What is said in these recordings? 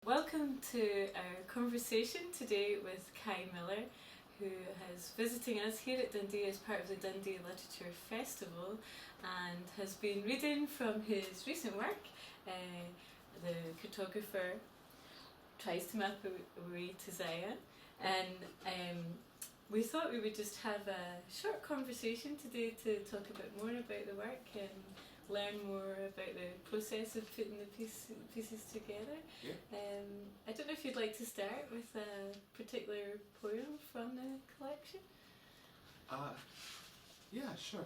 Welcome to our conversation today with Kei Miller, who is visiting us here at Dundee as part of the Dundee Literature Festival and has been reading from his recent work. The cartographer tries to map a way to Zion, and we thought we would just have a short conversation today to talk a bit more about the work and learn more about the process of putting the pieces together. Yeah. I don't know if you'd like to start with a particular poem from the collection? Yeah, sure.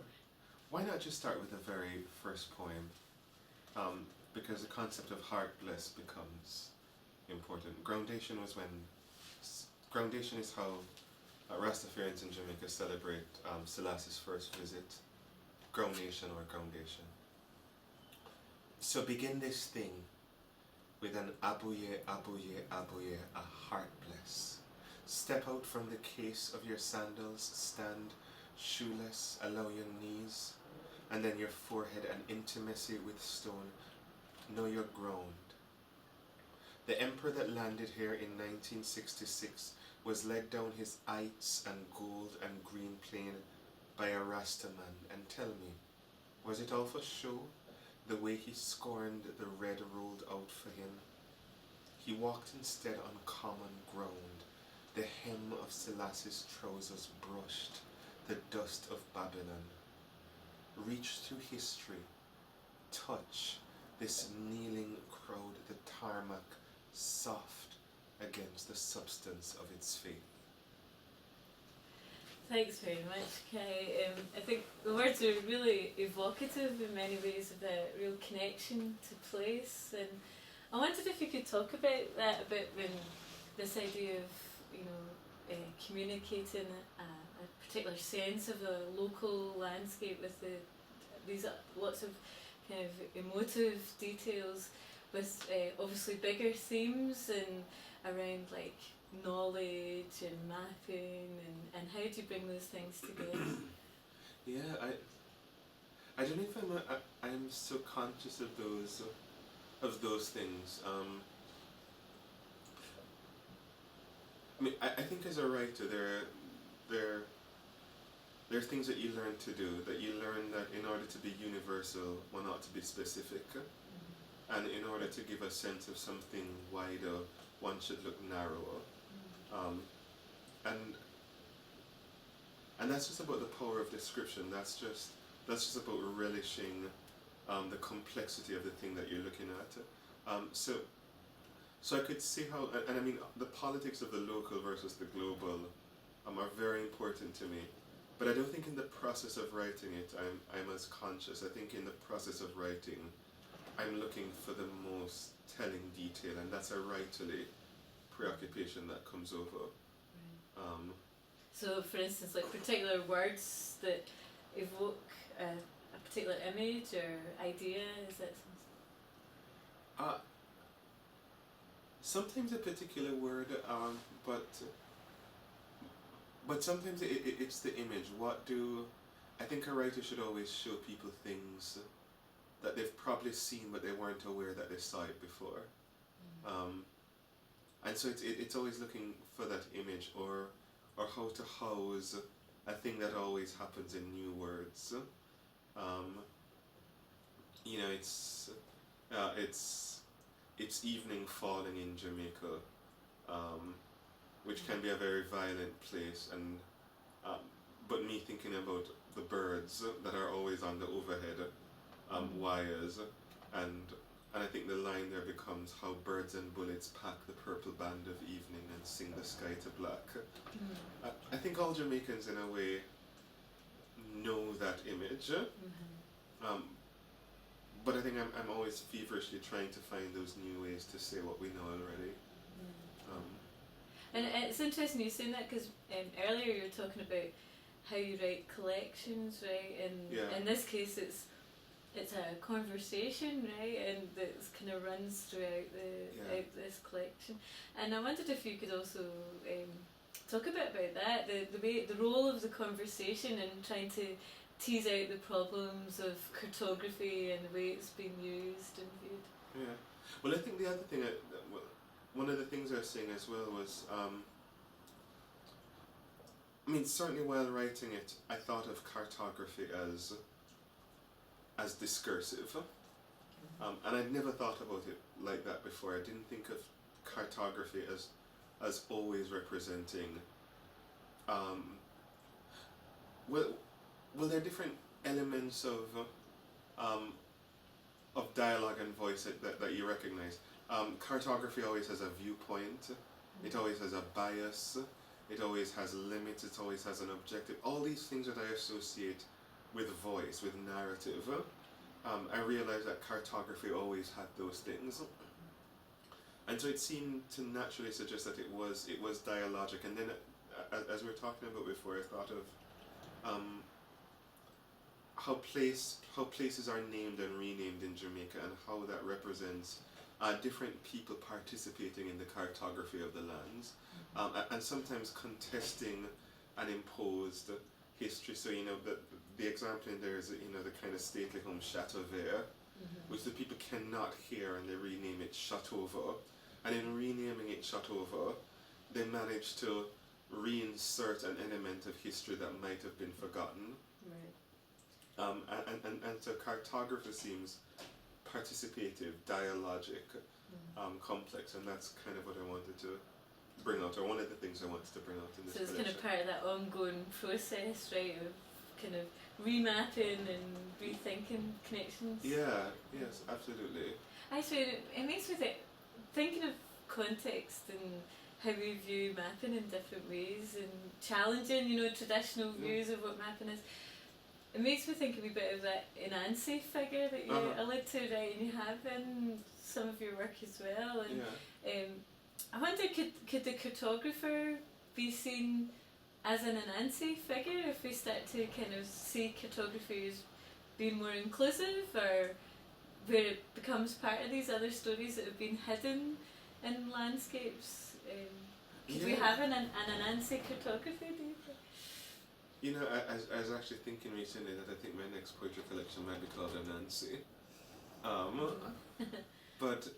Why not just start with the very first poem? Because the concept of heart bliss becomes important. Groundation is how Rastafarians in Jamaica celebrate Selassie's first visit. Groundation or groundation. So begin this thing with an abuye, abuye, abuye, a heart bless. Step out from the case of your sandals, stand shoeless, allow your knees, and then your forehead and intimacy with stone. Know you're ground. The emperor that landed here in 1966 was led down his heights and gold and green plain by a Rasta man. And tell me, was it all for show? The way he scorned the red rolled out for him. He walked instead on common ground. The hem of Selassie's trousers brushed the dust of Babylon. Reach through history, touch this kneeling crowd, the tarmac soft against the substance of its faith. Thanks very much, Kei. I think the words are really evocative in many ways of a real connection to place, and I wondered if you could talk about that a bit, when this idea of communicating a particular sense of a local landscape with these lots of kind of emotive details, with obviously bigger themes and around like knowledge and mapping, and how do you bring those things together? Yeah, I don't know if I'm so conscious of those things. I mean, I think as a writer, there are things that you learn to do, that you learn that in order to be universal, one ought to be specific, and in order to give a sense of something wider, one should look narrower. And that's just about the power of description. That's just about relishing the complexity of the thing that you're looking at. So I could see how, and I mean, the politics of the local versus the global are very important to me. But I don't think in the process of writing it I'm as conscious. I think in the process of writing, I'm looking for the most telling detail, and that's a writerly preoccupation that comes over. Right. So, for instance, like particular words that evoke a particular image or idea, is that something? Sometimes a particular word, but sometimes it's the image. I think a writer should always show people things that they've probably seen but they weren't aware that they saw it before. And so it's always looking for that image, or how to house a thing that always happens in new words. It's evening falling in Jamaica, which can be a very violent place, and but me thinking about the birds that are always on the overhead wires, and I think the line there becomes how birds and bullets pack the purple band of evening and sing the sky to black. I think all Jamaicans in a way know that image, but I think I'm always feverishly trying to find those new ways to say what we know already. And it's interesting you saying that, because earlier you were talking about how you write collections, right? And in this case it's a conversation, right, and that kind of runs throughout this collection. And I wondered if you could also talk a bit about that, the role of the conversation and trying to tease out the problems of cartography and the way it's been used and viewed. Yeah. Well, I think the other thing, one of the things I was saying as well was, I mean, certainly while writing it, I thought of cartography as discursive, and I'd never thought about it like that before. I didn't think of cartography as always representing. Well, there are different elements of dialogue and voice that you recognize. Cartography always has a viewpoint. It always has a bias. It always has limits. It always has an objective. All these things that I associate with voice, with narrative, I realized that cartography always had those things, and so it seemed to naturally suggest that it was dialogic. And then, as we were talking about before, I thought of how places are named and renamed in Jamaica, and how that represents different people participating in the cartography of the lands, and sometimes contesting an imposed history. So the example in there is the kind of stately home Chateau Vert, which the people cannot hear, and they rename it Chateauva. And in renaming it Chateauva, they managed to reinsert an element of history that might have been forgotten. Right. And so cartography seems participative, dialogic, complex, and that's kind of what I wanted to bring out, or one of the things I wanted to bring out in this So it's collection. kind of part of that ongoing process, right, of kind of remapping and rethinking connections. Yeah, yes, absolutely. Actually, it makes me think, thinking of context and how we view mapping in different ways and challenging, traditional views of what mapping is. It makes me think a wee bit of that Anansi figure that you allude to, right, and you have in some of your work as well. And I wonder, could the cartographer be seen as an Anansi figure if we start to kind of see cartography as being more inclusive, or where it becomes part of these other stories that have been hidden in landscapes? Could we have an Anansi cartography, do you think? I was actually thinking recently that I think my next poetry collection might be called Anansi. But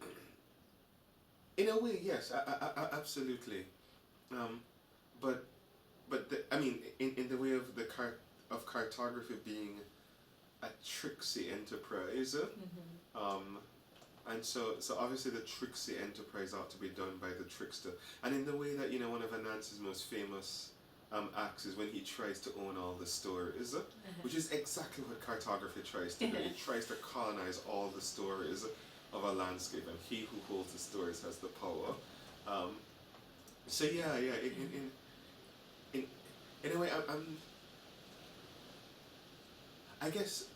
in a way, yes, absolutely. But in the way of of cartography being a tricksy enterprise, and so obviously the tricksy enterprise ought to be done by the trickster. And in the way that one of Anansi's most famous acts is when he tries to own all the stories, which is exactly what cartography tries to do. It tries to colonize all the stories of a landscape, and he who holds the stories has the power. So yeah. In a way, I guess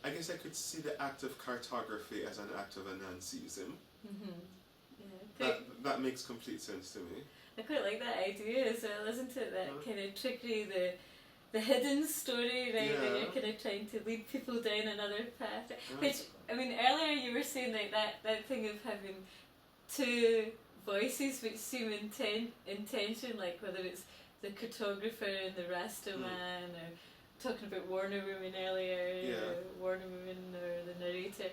I could see the act of cartography as an act of Anansism. Yeah. That makes complete sense to me. I quite like that idea as well, isn't it? That kind of trickery, the hidden story, right? That you're kind of trying to lead people down another path. Which, I mean, earlier you were saying like that thing of having two voices which seem in tension, like whether it's the cartographer and the Rasta man, or talking about Warner Women earlier, Warner Women or the narrator,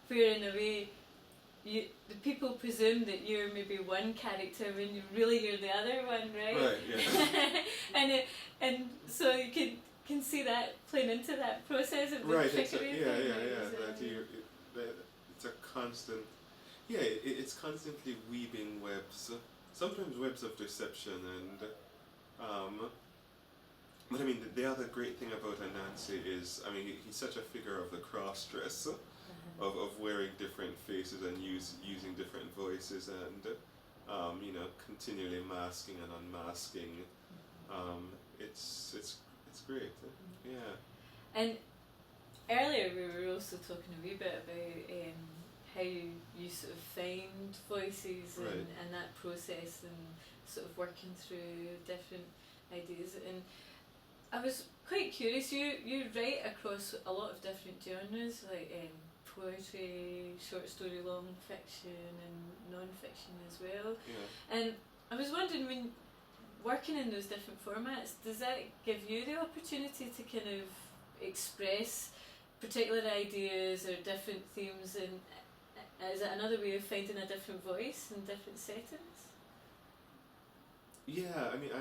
where in a way the people presume that you're maybe one character when you're the other one, right? Right, yeah. and so you can see that playing into that process of the trickery. It's a constant. Yeah, it's constantly weaving webs. Sometimes webs of deception, and but I mean the other great thing about Anansi is, I mean, he's such a figure of the cross-dress. Of wearing different faces and using different voices, and continually masking and unmasking. It's great. Yeah. And earlier we were also talking a wee bit about how you sort of find voices and that process, and sort of working through different ideas. And I was quite curious. You write across a lot of different genres, like poetry, short story, long fiction, and non-fiction as well. Yeah. And I was wondering, when working in those different formats, does that give you the opportunity to kind of express particular ideas or different themes is it another way of finding a different voice in different settings? Yeah, I mean,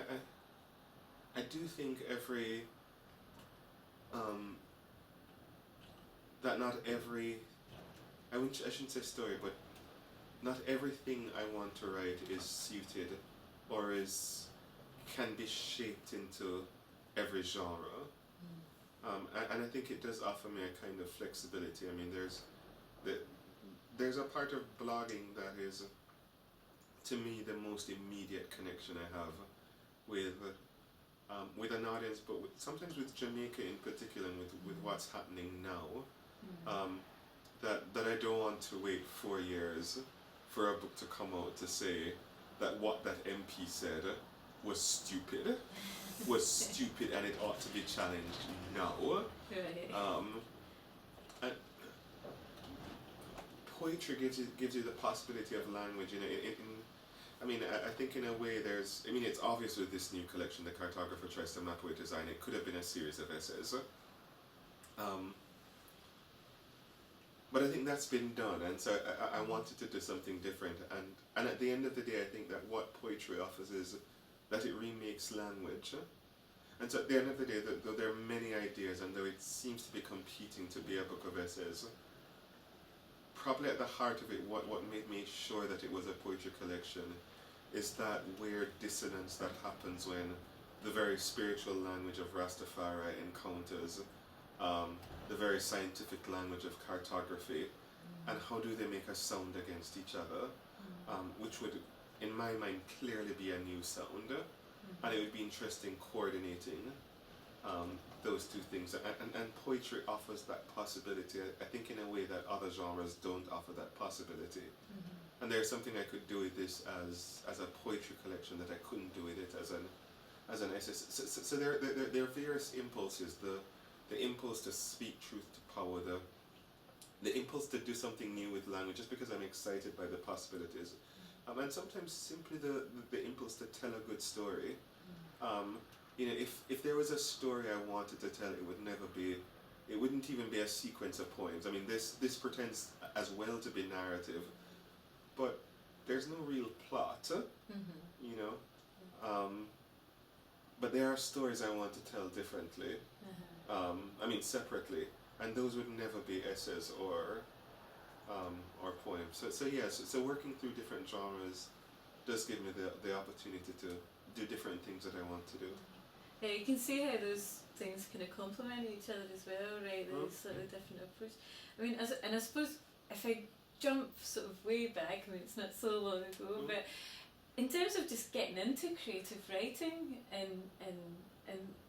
I do think that not every, I shouldn't say story, but not everything I want to write is suited or can be shaped into every genre. And I think it does offer me a kind of flexibility. I mean, there's a part of blogging that is, to me, the most immediate connection I have with an audience, but sometimes with Jamaica in particular, and with what's happening now. That I don't want to wait 4 years for a book to come out to say that what that MP said was stupid, and it ought to be challenged now. Right. And poetry gives you the possibility of language. You know, I think in a way it's obvious with this new collection, the cartographer tries to map way design. It could have been a series of essays. But I think that's been done, and so I wanted to do something different. And at the end of the day, I think that what poetry offers is that it remakes language. And so at the end of the day, though there are many ideas, and though it seems to be competing to be a book of essays, probably at the heart of it, what made me sure that it was a poetry collection is that weird dissonance that happens when the very spiritual language of Rastafari encounters the very scientific language of cartography, and how do they make a sound against each other, which would, in my mind, clearly be a new sound, and it would be interesting coordinating those two things, and poetry offers that possibility, I think, in a way that other genres don't offer that possibility. And there's something I could do with this as a poetry collection that I couldn't do with it as an essay. So there are various impulses. The impulse to speak truth to power, the impulse to do something new with language, just because I'm excited by the possibilities, and sometimes simply the impulse to tell a good story. You know, if there was a story I wanted to tell, it wouldn't even be a sequence of poems. I mean, this pretends as well to be narrative, but there's no real plot. You know, but there are stories I want to tell differently. Separately, and those would never be essays or poems. So working through different genres does give me the opportunity to do different things that I want to do. Yeah, you can see how those things kind of complement each other as well, right? There's slightly different approach. I mean, and I suppose if I jump sort of way back, I mean, it's not so long ago, but in terms of just getting into creative writing and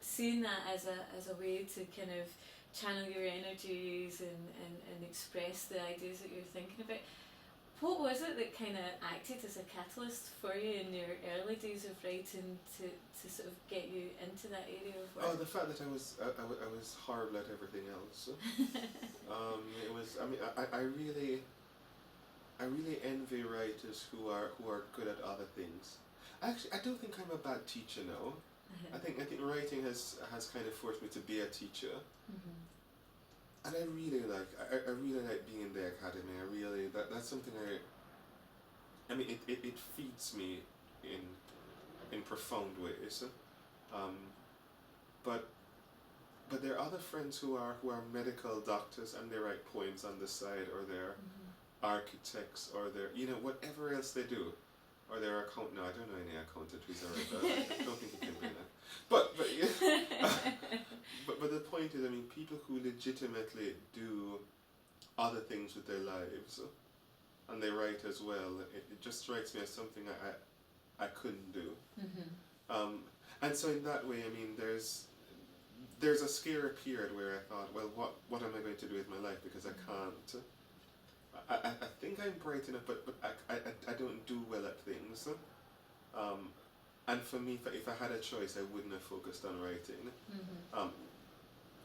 seeing that as a way to kind of channel your energies and express the ideas that you're thinking about, what was it that kind of acted as a catalyst for you in your early days of writing to sort of get you into that area of work? Oh, the fact that I was horrible at everything else. It was. I mean, I really envy writers who are good at other things. Actually, I don't think I'm a bad teacher now. I think writing has kind of forced me to be a teacher, and I really like being in the academy. That's something it feeds me in profound ways. But there are other friends who are medical doctors, and they write poems on the side, or they're architects, or they're whatever else they do. Or they're accountant. No, I don't know any accountant who's a writer. I don't think he can be that. But the point is, I mean, people who legitimately do other things with their lives, and they write as well. It just strikes me as something I couldn't do. And so in that way, I mean, there's a scary period where I thought, well, what am I going to do with my life, because I can't. I think I'm bright enough, but I don't do well at things. And for me, if I had a choice, I wouldn't have focused on writing.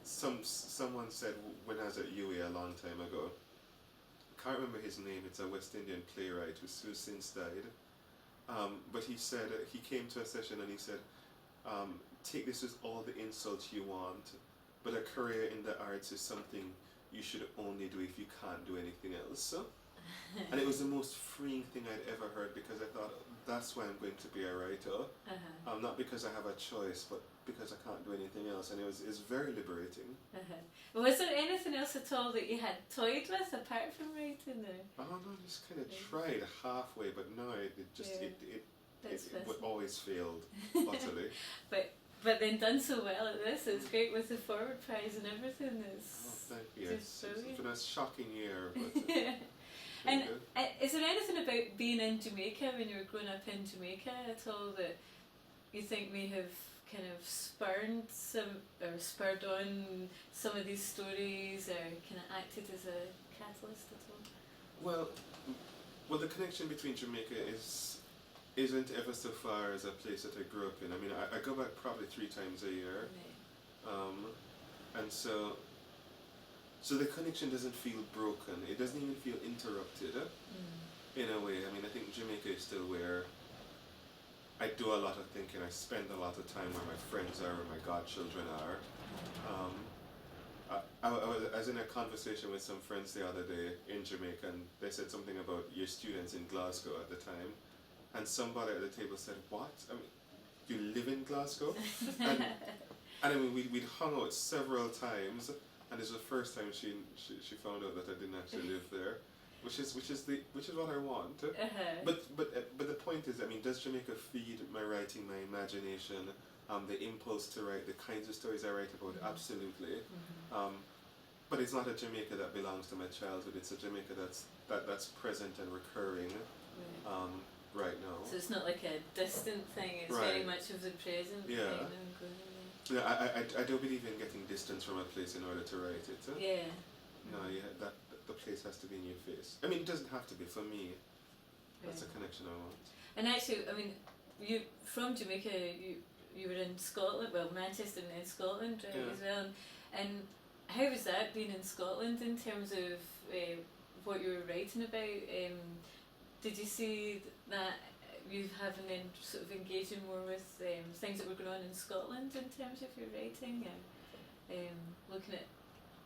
Someone said when I was at UA a long time ago, I can't remember his name, it's a West Indian playwright who's since died. But he said, he came to a session and he said, take this with all the insults you want, but a career in the arts is something you should only do if you can't do anything else. And it was the most freeing thing I'd ever heard, because I thought, that's why I'm going to be a writer. Not because I have a choice, but because I can't do anything else. And it's very liberating. Was there anything else at all that you had toyed with apart from writing? Or? Oh no, I just kind of tried halfway, but no, it always failed utterly. But then done so well at this. It's great with the forward prize and everything. Thank you. It's been a shocking year, but and is there anything about being in Jamaica when you were growing up in Jamaica at all that you think may have kind of spurred on some of these stories, or kind of acted as a catalyst at all? Well, the connection between Jamaica isn't ever so far as a place that I grew up in. I mean, I go back probably 3 times a year, and so the connection doesn't feel broken. It doesn't even feel interrupted in a way. I mean, I think Jamaica is still where I do a lot of thinking. I spend a lot of time where my friends are, where my godchildren are. I was in a conversation with some friends the other day in Jamaica, and they said something about your students in Glasgow at the time. And somebody at the table said, "What? I mean, you live in Glasgow?" and I mean, we'd hung out several times, and it's the first time she found out that I didn't actually live there, which is what I want. But the point is, I mean, does Jamaica feed my writing, my imagination, the impulse to write the kinds of stories I write about? Absolutely. But it's not a Jamaica that belongs to my childhood. It's a Jamaica that's present and recurring. Right now. So it's not like a distant thing, it's very much of the present. Yeah. I don't believe in getting distance from a place in order to write it. Yeah. No, that the place has to be in your face. I mean, it doesn't have to be. For me, that's a connection I want. And actually, I mean, you from Jamaica, you were in Scotland, well, Manchester and then Scotland, right, as well. And how was that being in Scotland in terms of what you were writing about? Did you see that you having then sort of engaging more with things that were going on in Scotland in terms of your writing, and looking at,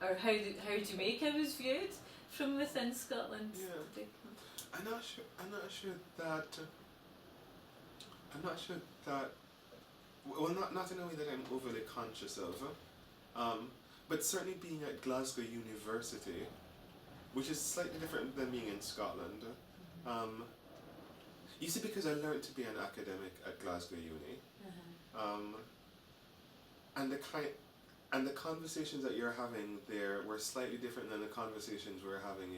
or how Jamaica was viewed from within Scotland? Yeah. I'm not sure that. Well, not in a way that I'm overly conscious of, but certainly being at Glasgow University, which is slightly different than being in Scotland. You see, because I learned to be an academic at Glasgow Uni, and the conversations that you're having there were slightly different than the conversations we're having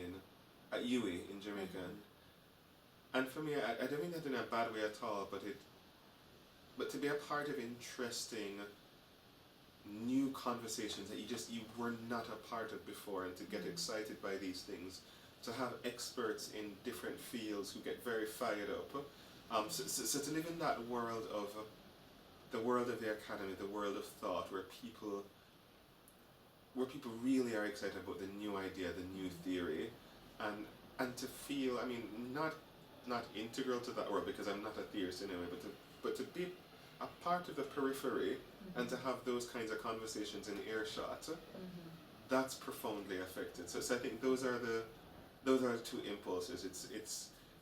at UWI in Jamaica. And for me, I don't mean that in a bad way at all, but to be a part of interesting new conversations that you were not a part of before, and to get excited by these things, to have experts in different fields who get very fired up. So to live in that world of the world of the academy, the world of thought, where people really are excited about the new idea, the new theory, and to feel, I mean, not integral to that world, because I'm not a theorist anyway, but to be a part of the periphery, and to have those kinds of conversations in earshot, that's profoundly affected. So I think those are the 2 impulses.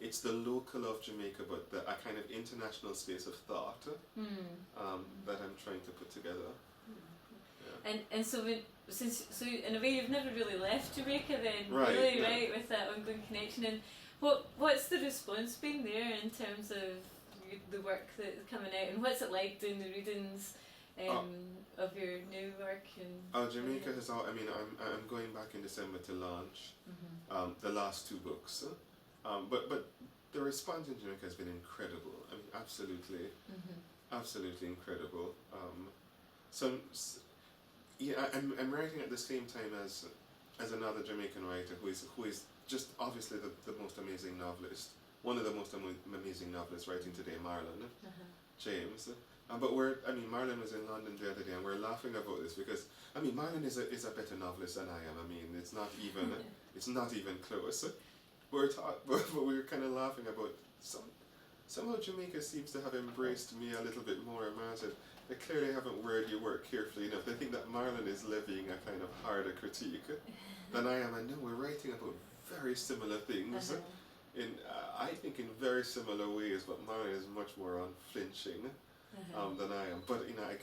It's the local of Jamaica, but a kind of international space of thought that I'm trying to put together. Yeah. And so in a way you've never really left Jamaica then, right, really, right, with that ongoing connection. And what's the response been there in terms of the work that's coming out, and what's it like doing the readings of your new work? And Jamaica has all. I mean, I'm going back in December to launch the last 2 books, but the response in Jamaica has been incredible. I mean, absolutely incredible. I'm writing at the same time as another Jamaican writer who is just obviously the most amazing novelist, one of the most amazing novelists writing today, Marlon James. But Marlon was in London the other day, and we're laughing about this because, I mean, Marlon is a better novelist than I am. I mean, it's not even close. But we were kind of laughing about somehow Jamaica seems to have embraced me a little bit more. Marlon said, "They clearly haven't read your work carefully enough. They think that Marlon is levying a kind of harder critique than I am." And no, we're writing about very similar things. Uh-huh. I think in very similar ways, but mine is much more unflinching than I am. But I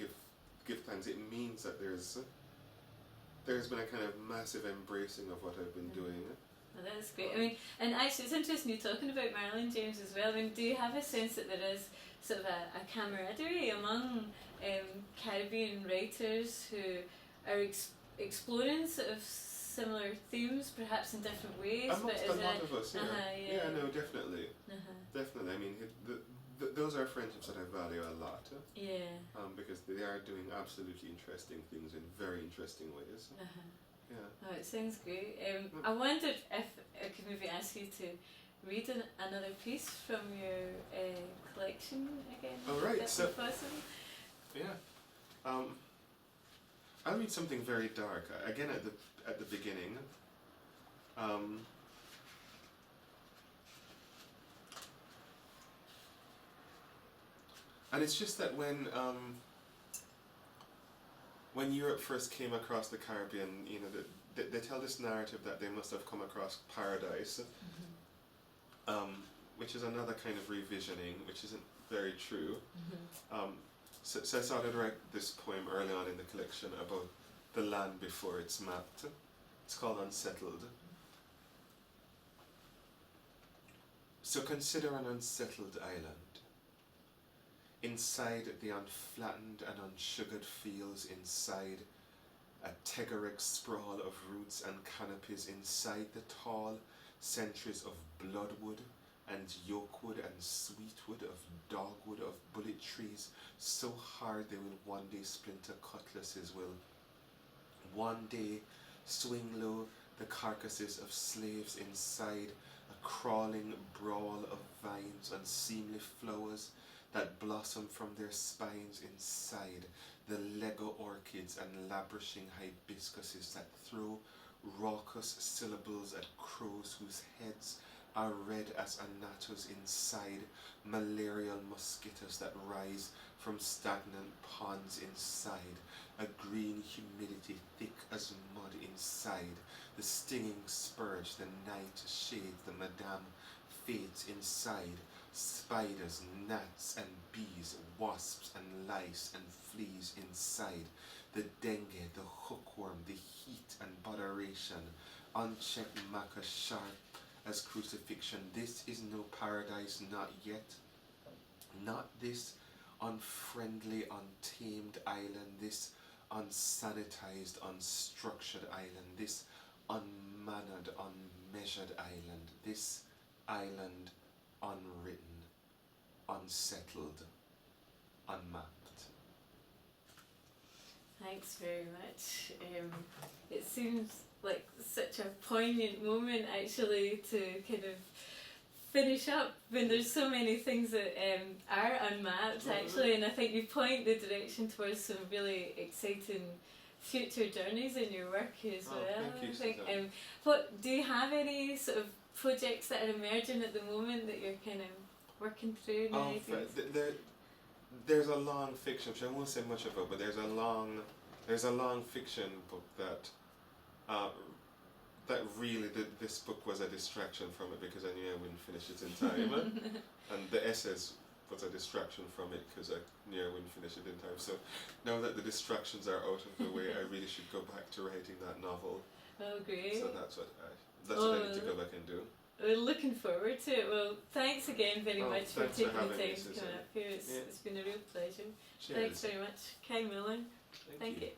give thanks. It means that there's been a kind of massive embracing of what I've been doing. Well, that's great. I mean, and actually, it's interesting you talking about Marilyn James as well. I mean, do you have a sense that there is sort of a camaraderie among Caribbean writers who are exploring sort of similar themes, perhaps in different ways? Amongst a lot of us, yeah. Yeah. No, definitely. Definitely. I mean, those are friendships that I value a lot. Yeah. Because they are doing absolutely interesting things in very interesting ways. Yeah. Oh, it sounds great. I wondered if I could maybe ask you to read another piece from your collection again. Oh, right. If So, possible. yeah. I'll read something very dark again at the beginning. And it's just that when Europe first came across the Caribbean, they tell this narrative that they must have come across paradise, which is another kind of revisioning, which isn't very true. So I started to write this poem early on in the collection about the land before it's mapped. It's called Unsettled. So consider an unsettled island. Inside the unflattened and unsugared fields, inside a tegaric sprawl of roots and canopies, inside the tall centuries of bloodwood and yokewood and sweetwood, of dogwood, of bullet trees, so hard they will one day splinter cutlasses, will one day swing low the carcasses of slaves inside a crawling brawl of vines, unseemly flowers that blossom from their spines, inside the Lego orchids and languishing hibiscuses that throw raucous syllables at crows whose heads are red as anattos, inside malarial mosquitoes that rise from stagnant ponds, inside a green humidity thick as mud, inside the stinging spurge, the night shade, the madame fates, inside spiders, gnats and bees, wasps and lice and fleas, inside the dengue, the hookworm, the heat and botheration, unchecked maca sharp as crucifixion. This is no paradise, not yet. Not this unfriendly, untamed island, this unsanitized, unstructured island, this unmannered, unmeasured island, this island unwritten, unsettled, unmapped. Thanks very much. It seems like such a poignant moment actually to kind of finish up when there's so many things that are unmapped actually, and I think you point the direction towards some really exciting future journeys in your work as well. Thank you, I think. What do you have any sort of projects that are emerging at the moment that you're kind of working through now? There's a long fiction, which I won't say much about, but there's a long fiction book that really this book was a distraction from it because I knew I wouldn't finish it in time, and the essays was a distraction from it because I knew I wouldn't finish it in time. So now that the distractions are out of the way, I really should go back to writing that novel. Oh, great! So that's what I need to go back and do. We're looking forward to it. Well, thanks again very much for taking the time to me, come up here. It's been a real pleasure. Cheers. Thanks very much, Kei Miller. Thank you. you.